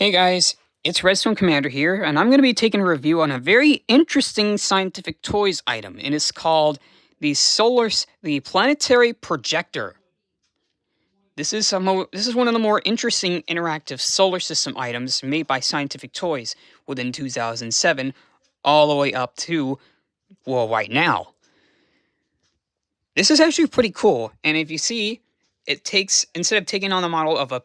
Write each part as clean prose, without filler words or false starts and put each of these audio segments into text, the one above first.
Hey guys, it's Redstone Commander here, and I'm going to be taking a review on a very interesting scientific toys item, and it's called the planetary projector. This is one of the more interesting interactive solar system items made by Scientific Toys within 2007, all the way up to, well, right now. This is actually pretty cool, and if you see, instead of taking on the model of a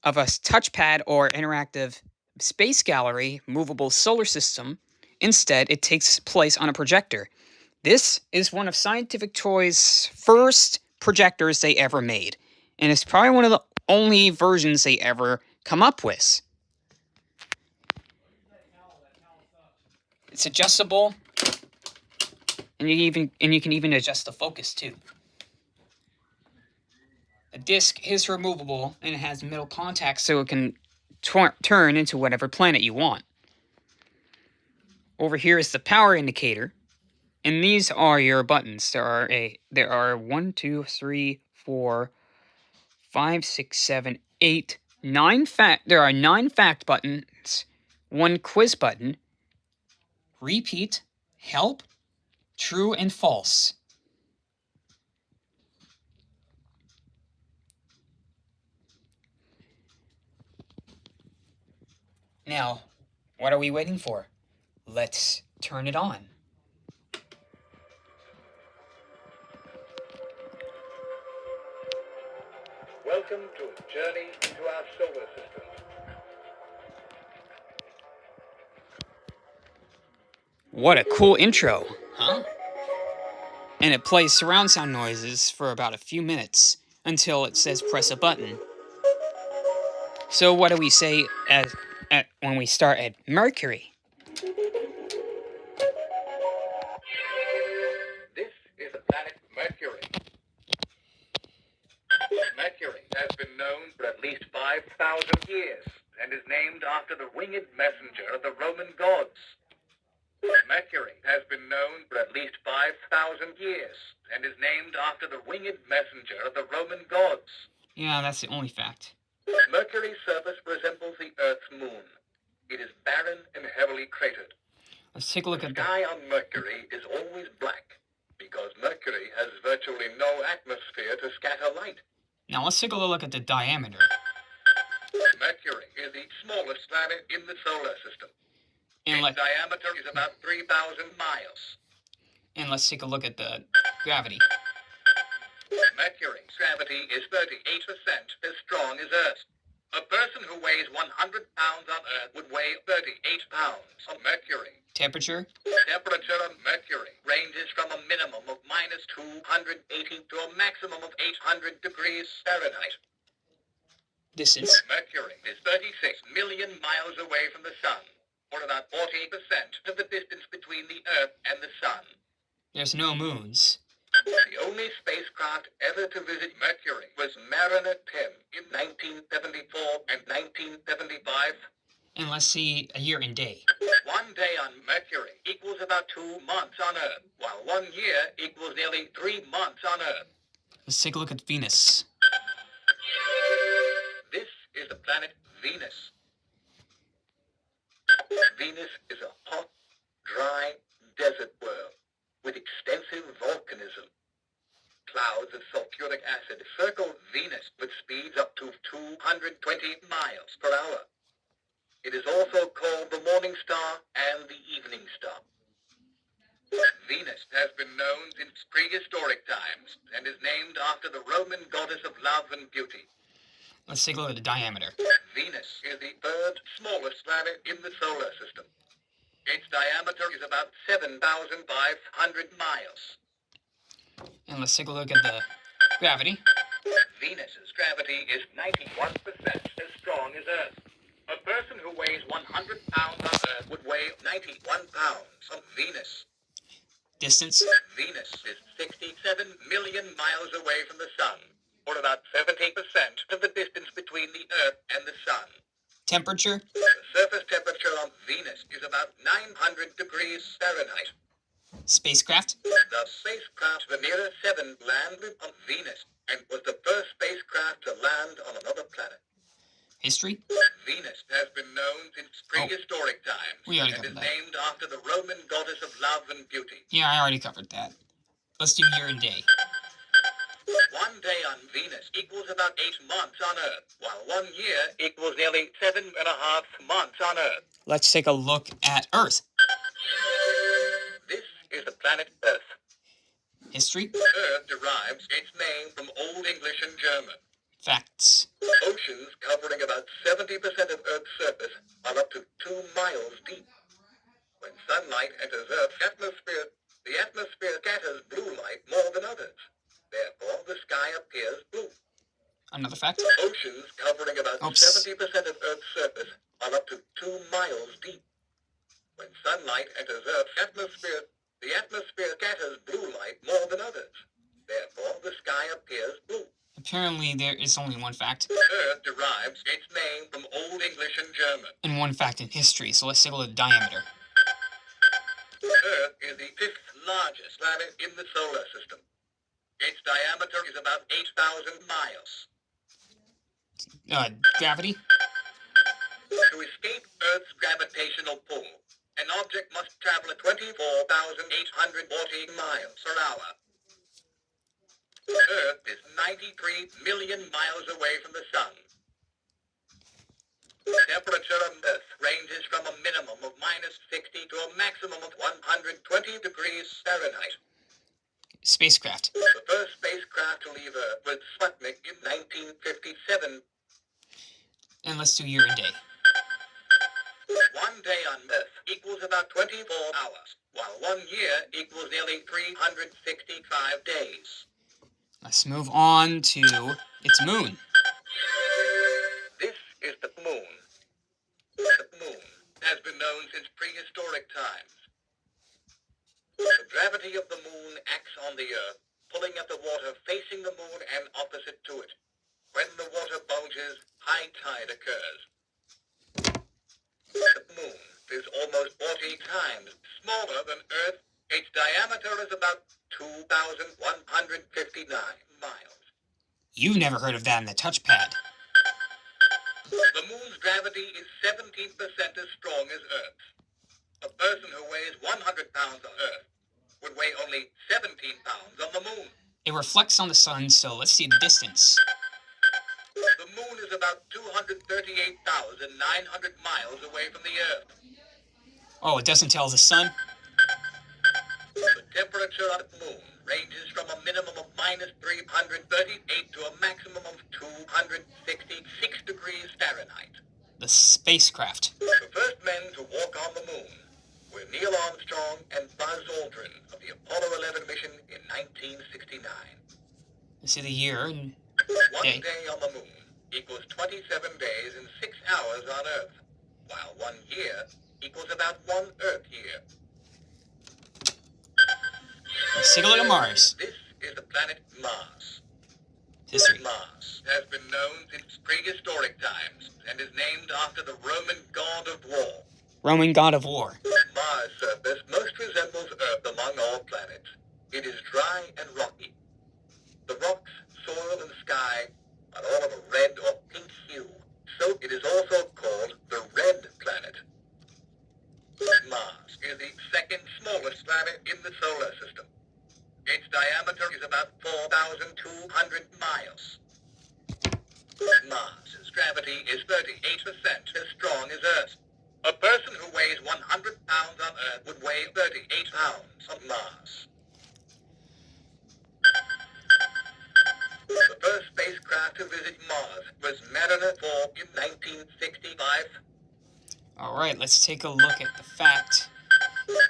touchpad or interactive space gallery movable solar system. Instead, it takes place on a projector. This is one of Scientific Toys' first projectors they ever made, and it's probably one of the only versions they ever come up with. It's adjustable, and you can even adjust the focus too. The disc is removable, and it has metal contacts so it can turn into whatever planet you want. Over here is the power indicator, and these are your buttons. There are 1, 2, 3, 4, 5, 6, 7, 8, 9 fact. There are 9 fact buttons, 1 quiz button, repeat, help, true, and false. Now, what are we waiting for? Let's turn it on. Welcome to a journey into our solar system. What a cool intro, huh? And it plays surround sound noises for about a few minutes until it says press a button. So what do we say when we start at Mercury? This is the planet Mercury. Mercury has been known for at least 5,000 years and is named after the winged messenger of the Roman gods. Mercury has been known for at least 5,000 years and is named after the winged messenger of the Roman gods. Yeah, that's the only fact. Mercury's surface resembles the Earth's moon. It is barren and heavily cratered. Let's take a look The at sky on Mercury is always black because Mercury has virtually no atmosphere to scatter light. Now let's take a look at the diameter. Mercury is the smallest planet in the solar system. And Its diameter is about 3,000 miles. And let's take a look at the gravity. Mercury's gravity is 38% as strong as Earth. A person who weighs 100 pounds on Earth would weigh 38 pounds on Mercury. Temperature? Temperature on Mercury ranges from a minimum of minus 280 to a maximum of 800 degrees Fahrenheit. Distance? Mercury is 36 million miles away from the Sun, or about 40% of the distance between the Earth and the Sun. There's no moons. The only spacecraft ever to visit Mercury was Mariner 10 in 1974 and 1975. And let's see a year and day. 1 day on Mercury equals about 2 months on Earth, while 1 year equals nearly 3 months on Earth. Let's take a look at Venus. This is the planet Venus. Venus is a hot, dry desert world with extensive volcanism. Clouds of sulfuric acid circle Venus with speeds up to 220 miles per hour. It is also called the morning star and the evening star. Venus has been known since prehistoric times and is named after the Roman goddess of love and beauty. Let's take a look at the diameter. Venus is the third smallest planet in the solar system. Its diameter is about 7,500 miles. And let's take a look at the gravity. Venus's gravity is 91% as strong as Earth. A person who weighs 100 pounds on Earth would weigh 91 pounds on Venus. Distance? Venus is 67 million miles away from the Sun, or about 70% of the distance between the Earth and the Sun. Temperature? The surface temperature on Venus is about 900 degrees Fahrenheit. Spacecraft? The spacecraft Venera 7 landed on Venus and was the first spacecraft to land on another planet. History? Venus has been known since prehistoric times We already and is covered that. named after the Roman goddess of love and beauty. Yeah, I already covered that. Let's do year and day. 1 day on Venus equals about 8 months on Earth, while 1 year equals nearly 7.5 months on Earth. Let's take a look at Earth. This is the planet Earth. History? Earth derives its name from Old English and German. Facts. Oceans covering about 70% of Earth's surface are up to 2 miles deep. When sunlight enters Earth's atmosphere, the atmosphere scatters blue light more than others. Therefore, the sky appears blue. Another fact. Oceans covering about 70% of Earth's surface are up to 2 miles deep. When sunlight enters Earth's atmosphere, the atmosphere scatters blue light more than others. Therefore, the sky appears blue. Apparently, there is only one fact. Earth derives its name from Old English and German. And one fact in history, so let's take a look at diameter. Earth is the 5th largest planet in the solar system. Its diameter is about 8,000 miles. Gravity? To escape Earth's gravitational pull, an object must travel at 24,840 miles per hour. Earth is 93 million miles away from the Sun. Temperature on Earth ranges from a minimum of -60 to a maximum of 120 degrees Fahrenheit. Spacecraft. The first spacecraft to leave Earth was Sputnik in 1957. And let's do year and day. 1 day on Earth equals about 24 hours, while 1 year equals nearly 365 days. Let's move on to its moon. This is the moon. The moon has been known since prehistoric times. The gravity of the moon acts on the Earth, pulling at the water facing the moon and opposite to it. When the water bulges, high tide occurs. The moon is almost 40 times smaller than Earth. Its diameter is about 2,159 miles. You've never heard of that in the touchpad. The moon's gravity is 17% as strong as Earth's. A person who weighs 100 pounds on Earth would weigh only 17 pounds on the moon. It reflects on the sun, so let's see the distance. The moon is about 238,900 miles away from the Earth. Oh, it doesn't tell the sun? The temperature on the moon ranges from a minimum of -338 to a maximum of 266 degrees Fahrenheit. The spacecraft. The first men to walk on the moon were Neil Armstrong and Buzz Aldrin of the Apollo 11 mission in 1969. Let's see the year and 1 day. day on the moon equals 27 days and 6 hours on Earth, while 1 year equals about 1 Earth year. Let's take a look at Mars. This is the planet Mars. History. Mars has been known since prehistoric times and is named after the Roman god of war. Roman god of war. Mars' surface most resembles Earth among all planets. It is dry and rocky. The rocks, soil, and sky are all of a red or pink hue, so it is also called the red planet. Mars is the second smallest planet in the solar system. Its diameter is about 4,200 miles. Mars' gravity is 38% as strong as Earth. A person who weighs 100 pounds on Earth would weigh 38 pounds on Mars. The first spacecraft to visit Mars was Mariner 4 in 1965. Alright, let's take a look at the fact.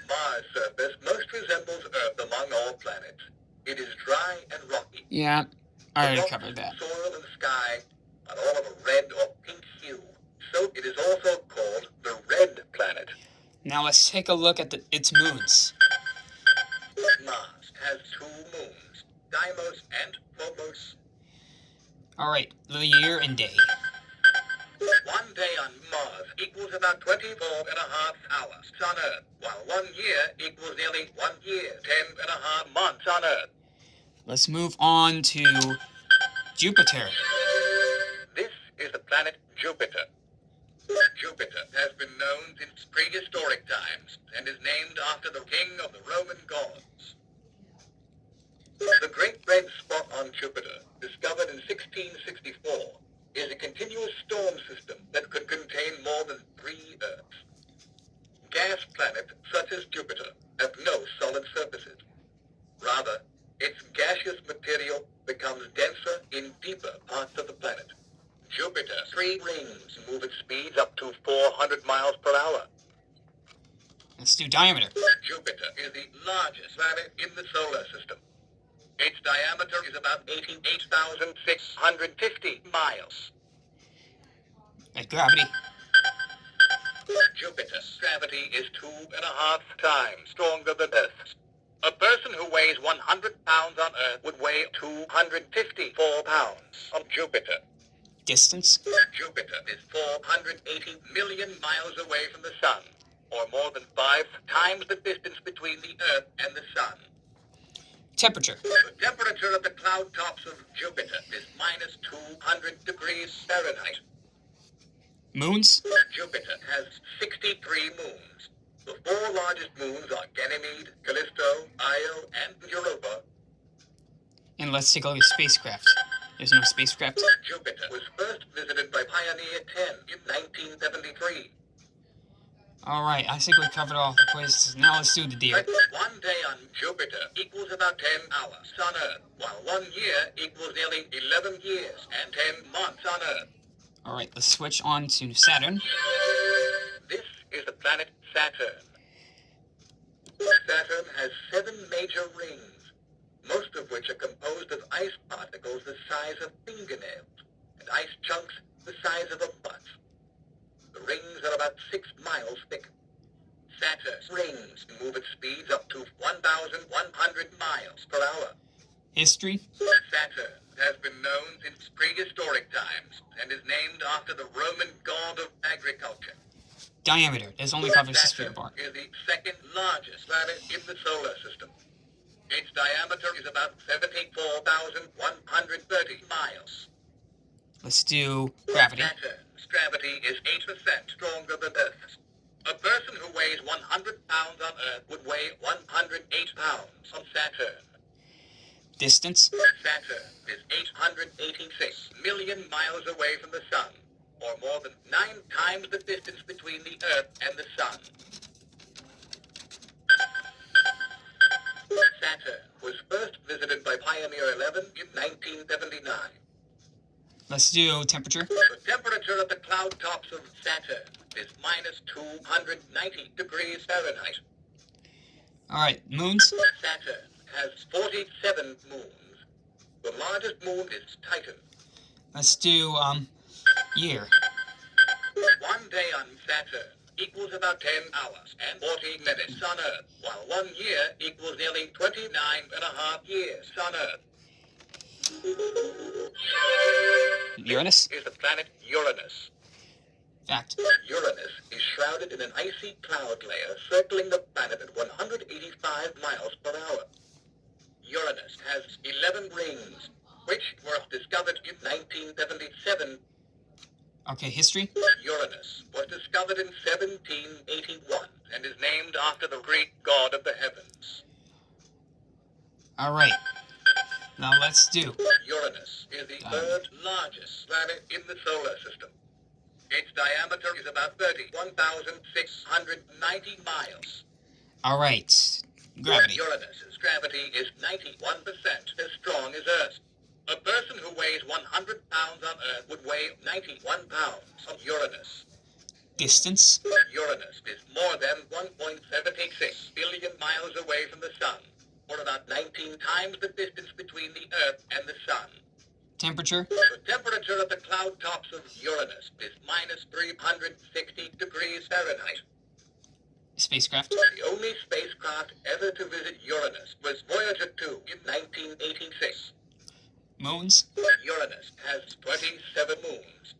Mars' surface most resembles Earth among all planets. It is dry and rocky. Yeah, I The already rocks, covered that. soil, and sky are all of a red or pink hue, so it is also called the red planet. Now let's take a look at its moons. Mars has 2 moons, Deimos and Phobos. Alright, the year and day. 1 day on Mars equals about 24.5 hours on Earth, while 1 year equals nearly 1 year, 10.5 months on Earth. Let's move on to Jupiter. This is the planet Jupiter. Jupiter has been known since prehistoric times and is named after the king of the Roman gods. The Great Red Spot on Jupiter, discovered in 1664, is a continuous storm system that could contain more than 3 Earths. Gas planets such as Jupiter have no solid surfaces. Rather, its gaseous material becomes denser in deeper parts of the planet. Jupiter's 3 rings move at speeds up to 400 miles per hour. Let's do diameter. Jupiter is the largest planet in the solar system. Its diameter is about 88,650 miles. At gravity. Jupiter's gravity is 2.5 times stronger than Earth's. A person who weighs 100 pounds on Earth would weigh 254 pounds on Jupiter. Distance. Jupiter is 480 million miles away from the Sun, or more than 5 times the distance between the Earth and the Sun. Temperature. The temperature of the cloud tops of Jupiter is minus 200 degrees Fahrenheit. Moons. Jupiter has 63 moons. The 4 largest moons are Ganymede, Callisto, Io, and Europa. And let's take a look at spacecraft. There's no spacecraft. Jupiter was first visited by Pioneer 10 in 1973. Alright, I think we covered all the places. Now let's do the deal. One day on Jupiter equals about 10 hours on Earth, while 1 year equals nearly 11 years and 10 months on Earth. Alright, let's switch on to Saturn. This is the planet Saturn. Saturn has 7 major rings, most of which are composed of ice particles the size of fingernails and ice chunks the size of a butt. The rings are about 6 miles thick. Saturn's rings move at speeds up to 1,100 miles per hour. History. Saturn has been known since prehistoric times and is named after the Roman god of agriculture. Diameter. This only covers the sphere Saturn part. is the second largest planet in the solar system. Its diameter is about 74,130 miles. Let's do gravity. Saturn's gravity is 8% stronger than Earth's. A person who weighs 100 pounds on Earth would weigh 108 pounds on Saturn. Distance. Saturn is 886 million miles away from the Sun, or more than 9 times the distance between the Earth and the Sun. Saturn was first visited by Pioneer 11 in 1979. Let's do temperature. The temperature at the cloud tops of Saturn is minus 290 degrees Fahrenheit. Alright, moons. Saturn has 47 moons. The largest moon is Titan. Let's do, year. 1 day on Saturn equals about 10 hours and 40 minutes on Earth, while 1 year equals nearly 29.5 years on Earth. Uranus. Is the planet Uranus. Fact. Uranus is shrouded in an icy cloud layer circling the planet at 185 miles per hour. Uranus has 11 rings, which were discovered in 1977. Okay, history. Uranus was discovered in 1781 and is named after the Greek god of the heavens. Alright. Now let's do. Uranus is the 3rd largest planet in the solar system. Its diameter is about 31,690 miles. Alright. Gravity. Uranus's gravity is 91% as strong as Earth. A person who weighs 100 pounds on Earth would weigh 91 pounds on Uranus. Distance. Uranus is more than 1.76 billion miles away from the Sun, or about 19 times the distance between the Earth and the Sun. Temperature. The temperature at the cloud tops of Uranus is minus 360 degrees Fahrenheit. Spacecraft. The only spacecraft ever to visit Uranus was Voyager 2 in 1986. Moons. Uranus has 27 moons.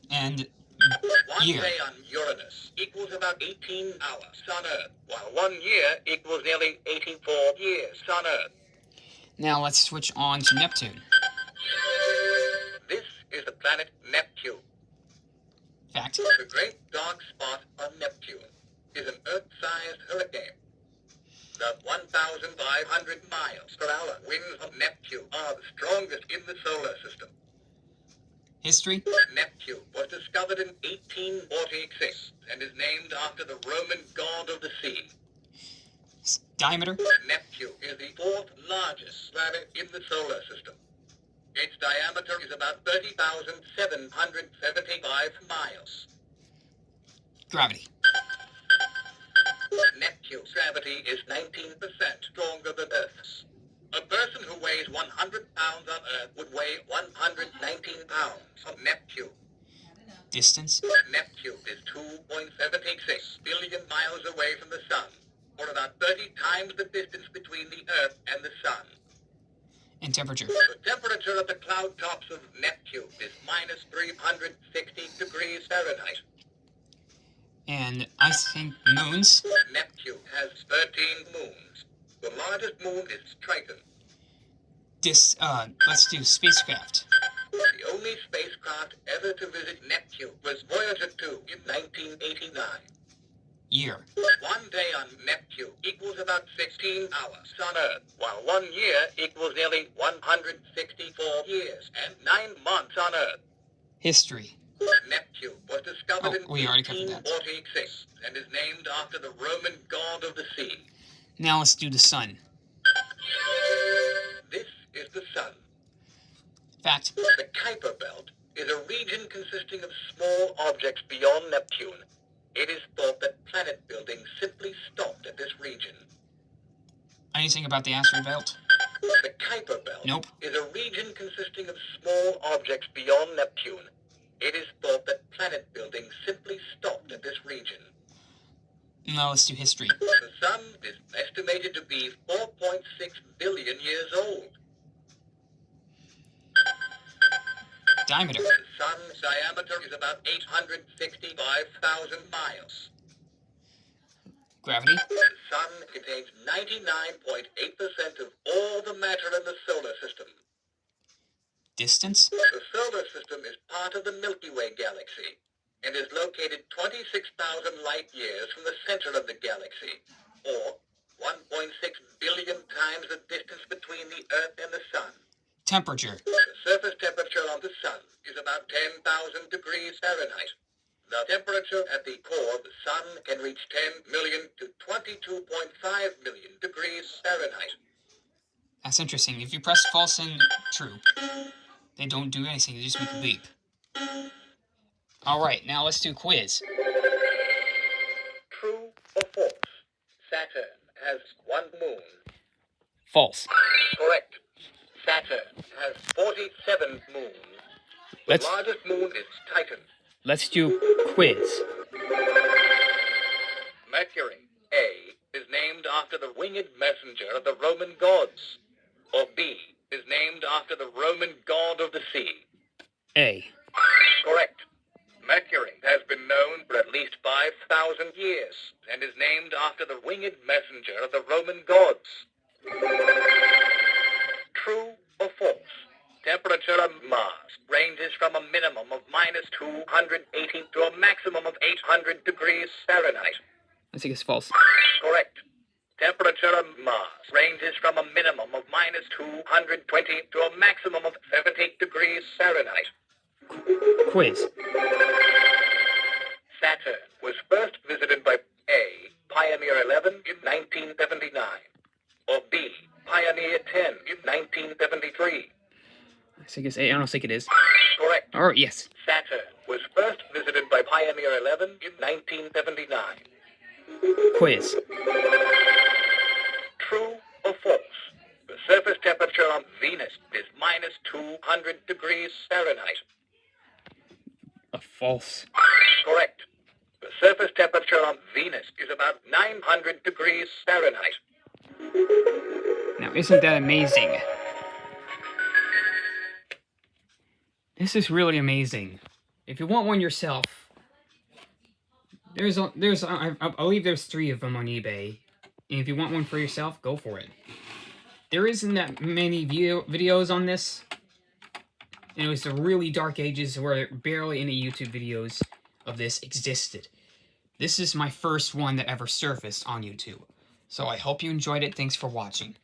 And 1 year. day on Uranus equals about 18 hours on Earth, while 1 year equals nearly 84 years on Earth. Now let's switch on to Neptune. This is the planet Neptune. Fact. The great dark spot on Neptune is an Earth-sized hurricane. The 1,500 miles per hour winds of Neptune are the strongest in the solar system. History. Neptune was discovered in 1846 and is named after the Roman god of the sea. Diameter. Neptune is the fourth largest planet in the solar system. Its diameter is about 30,775 miles. Gravity. Neptune's gravity is 19% stronger than Earth's. A person who weighs 100 pounds on Earth would weigh 119 pounds on Neptune. Distance. Neptune is 2.76 billion miles away from the Sun, or about 30 times the distance between the Earth and the Sun. And temperature. The temperature of the cloud tops of Neptune is minus 360 degrees Fahrenheit. And I think moons. Neptune has 13 moons. The largest moon is Triton. Let's do spacecraft. The only spacecraft ever to visit Neptune was Voyager 2 in 1989. Year. 1 day on Neptune equals about 16 hours on Earth, while 1 year equals nearly 164 years and 9 months on Earth. History. Neptune was discovered in we already covered that. 1846 and is named after the Roman god of the sea. Now let's do the sun. This is the Sun. Fact. The Kuiper Belt is a region consisting of small objects beyond Neptune. It is thought that planet building simply stopped at this region. Anything about the asteroid belt? The Kuiper Belt Nope. is a region consisting of small objects beyond Neptune. It is thought that planet building simply stopped at this region. Now let's do history. The Sun is estimated to be 4.6 billion years old. Diameter. The Sun's diameter is about 865,000 miles. Gravity. The Sun contains 99.8% of all the matter in the solar system. Distance. The solar system is part of the Milky Way galaxy and is located 26,000 light years from the center of the galaxy, or 1.6 billion times the distance between the Earth and the Sun. Temperature. The surface temperature of the Sun is about 10,000 degrees Fahrenheit. The temperature at the core of the Sun can reach 10 million to 22.5 million degrees Fahrenheit. That's interesting. If you press false and true, they don't do anything. They just make a beep. Alright, now let's do quiz. True or false? Saturn has 1 moon. False. Correct. Saturn has 47 moons. The largest moon is Titan. Let's do quiz. Mercury, A, is named after the winged messenger of the Roman gods. Or B, is named after the Roman god of the sea. A. Correct. Mercury has been known for at least 5,000 years and is named after the winged messenger of the Roman gods. True or false? Temperature of Mars ranges from a minimum of minus 280 to a maximum of 800 degrees Fahrenheit. I think it's false. Correct. Temperature of Mars ranges from a minimum of minus 220 to a maximum of 70 degrees Fahrenheit. Quiz. Saturn was first visited by A, Pioneer 11 in 1979, or B, Pioneer 10 in 1973. I think it's A. I don't think it is. Correct. Alright, yes. Saturn was first visited by Pioneer 11 in 1979. Quiz. True or false? The surface temperature on Venus is minus 200 degrees Fahrenheit. False. Correct. The surface temperature on Venus is about 900 degrees Fahrenheit. Now, isn't that amazing? This is really amazing. If you want one yourself, I believe there's 3 of them on eBay. And if you want one for yourself, go for it. There isn't that many videos on this. And it was the really dark ages where barely any YouTube videos of this existed. This is my first one that ever surfaced on YouTube. So I hope you enjoyed it. Thanks for watching.